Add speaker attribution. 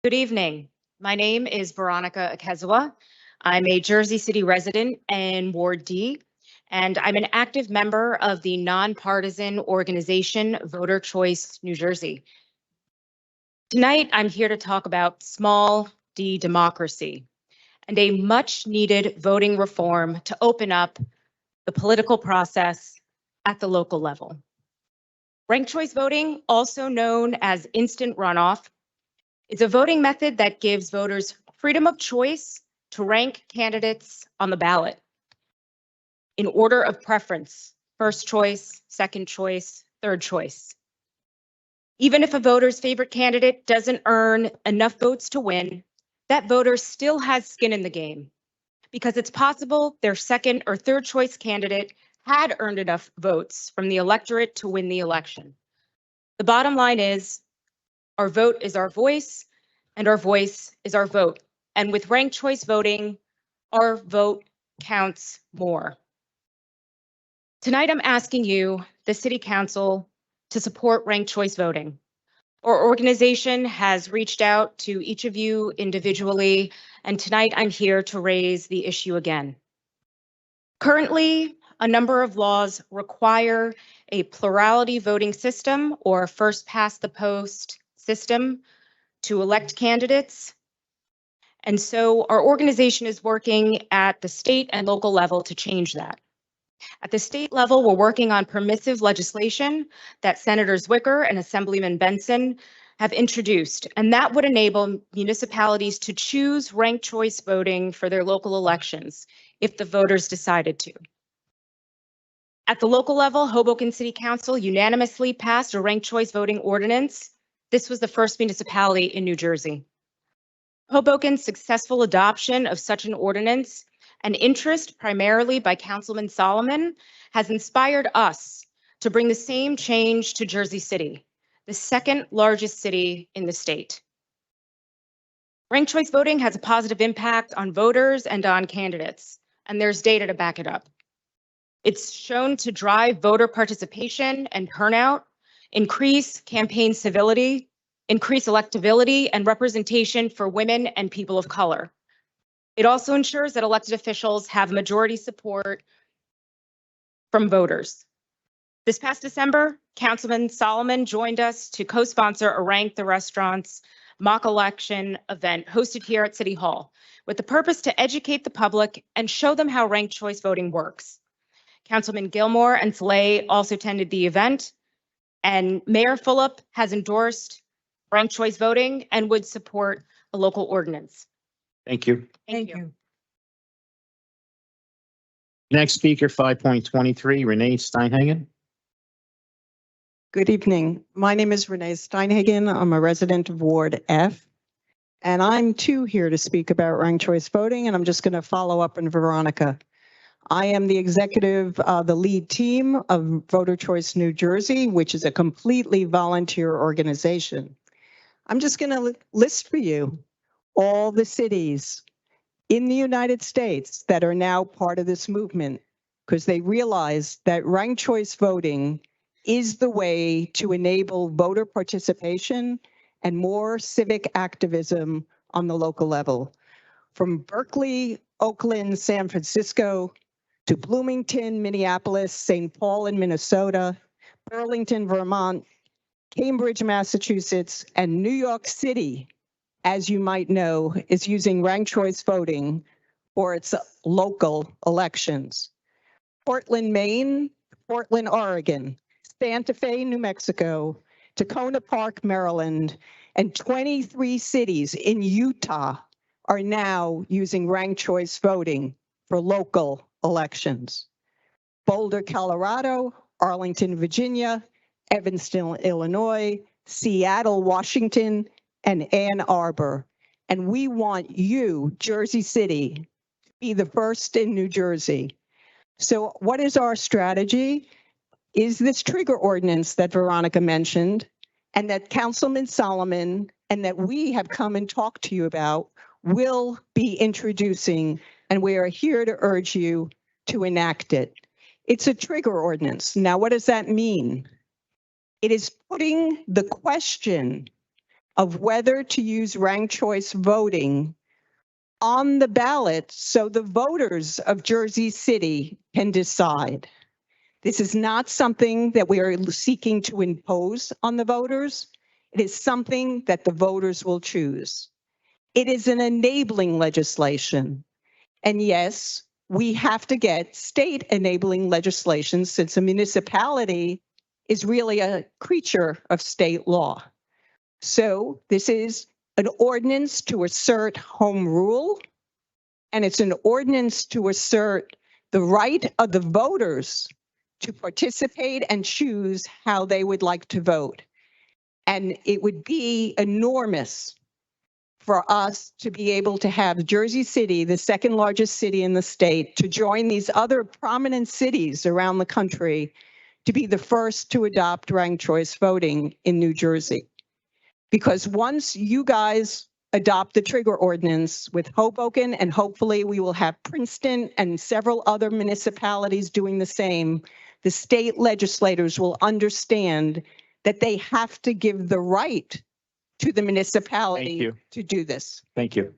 Speaker 1: Good evening. My name is Veronica Akezawa. I'm a Jersey City resident in Ward D, and I'm an active member of the nonpartisan organization Voter Choice New Jersey. Tonight, I'm here to talk about small d democracy and a much needed voting reform to open up the political process at the local level. Ranked choice voting, also known as instant runoff, it's a voting method that gives voters freedom of choice to rank candidates on the ballot in order of preference: first choice, second choice, third choice. Even if a voter's favorite candidate doesn't earn enough votes to win, that voter still has skin in the game because it's possible their second or third choice candidate had earned enough votes from the electorate to win the election. The bottom line is, our vote is our voice, and our voice is our vote. And with ranked choice voting, our vote counts more. Tonight, I'm asking you, the City Council, to support ranked choice voting. Our organization has reached out to each of you individually, and tonight I'm here to raise the issue again. Currently, a number of laws require a plurality voting system or first past the post system to elect candidates. And so our organization is working at the state and local level to change that. At the state level, we're working on permissive legislation that Senators Wicker and Assemblyman Benson have introduced, and that would enable municipalities to choose ranked choice voting for their local elections if the voters decided to. At the local level, Hoboken City Council unanimously passed a ranked choice voting ordinance. This was the first municipality in New Jersey. Hoboken's successful adoption of such an ordinance and interest primarily by Councilman Solomon has inspired us to bring the same change to Jersey City, the second largest city in the state. Ranked choice voting has a positive impact on voters and on candidates, and there's data to back it up. It's shown to drive voter participation and turnout, increase campaign civility, increase electability and representation for women and people of color. It also ensures that elected officials have majority support from voters. This past December, Councilman Solomon joined us to co-sponsor a Rank the Restaurants mock election event hosted here at City Hall with the purpose to educate the public and show them how ranked choice voting works. Councilman Gilmore and Slay also attended the event, and Mayor Fulop has endorsed ranked choice voting and would support a local ordinance.
Speaker 2: Thank you.
Speaker 1: Thank you.
Speaker 2: Next speaker, 5.23, Renee Steinhagen.
Speaker 3: Good evening. My name is Renee Steinhagen. I'm a resident of Ward F, and I'm too here to speak about ranked choice voting, and I'm just going to follow up on Veronica. I am the executive, the lead team of Voter Choice New Jersey, which is a completely volunteer organization. I'm just going to list for you all the cities in the United States that are now part of this movement, because they realize that ranked choice voting is the way to enable voter participation and more civic activism on the local level. From Berkeley, Oakland, San Francisco, to Bloomington, Minneapolis, St. Paul in Minnesota, Burlington, Vermont, Cambridge, Massachusetts, and New York City, as you might know, is using ranked choice voting for its local elections. Portland, Maine, Portland, Oregon, Santa Fe, New Mexico, Tacoma Park, Maryland, and 23 cities in Utah are now using ranked choice voting for local elections. Boulder, Colorado, Arlington, Virginia, Evanston, Illinois, Seattle, Washington, and Ann Arbor. And we want you, Jersey City, to be the first in New Jersey. So what is our strategy? Is this trigger ordinance that Veronica mentioned, and that Councilman Solomon and that we have come and talked to you about will be introducing, and we are here to urge you to enact it. It's a trigger ordinance. Now, what does that mean? It is putting the question of whether to use ranked choice voting on the ballot so the voters of Jersey City can decide. This is not something that we are seeking to impose on the voters. It is something that the voters will choose. It is an enabling legislation. And yes, we have to get state enabling legislation since a municipality is really a creature of state law. So this is an ordinance to assert home rule, and it's an ordinance to assert the right of the voters to participate and choose how they would like to vote. And it would be enormous for us to be able to have Jersey City, the second largest city in the state, to join these other prominent cities around the country to be the first to adopt ranked choice voting in New Jersey. Because once you guys adopt the trigger ordinance with Hoboken, and hopefully we will have Princeton and several other municipalities doing the same, the state legislators will understand that they have to give the right to the municipality
Speaker 2: you.
Speaker 3: to do this.
Speaker 2: Thank you.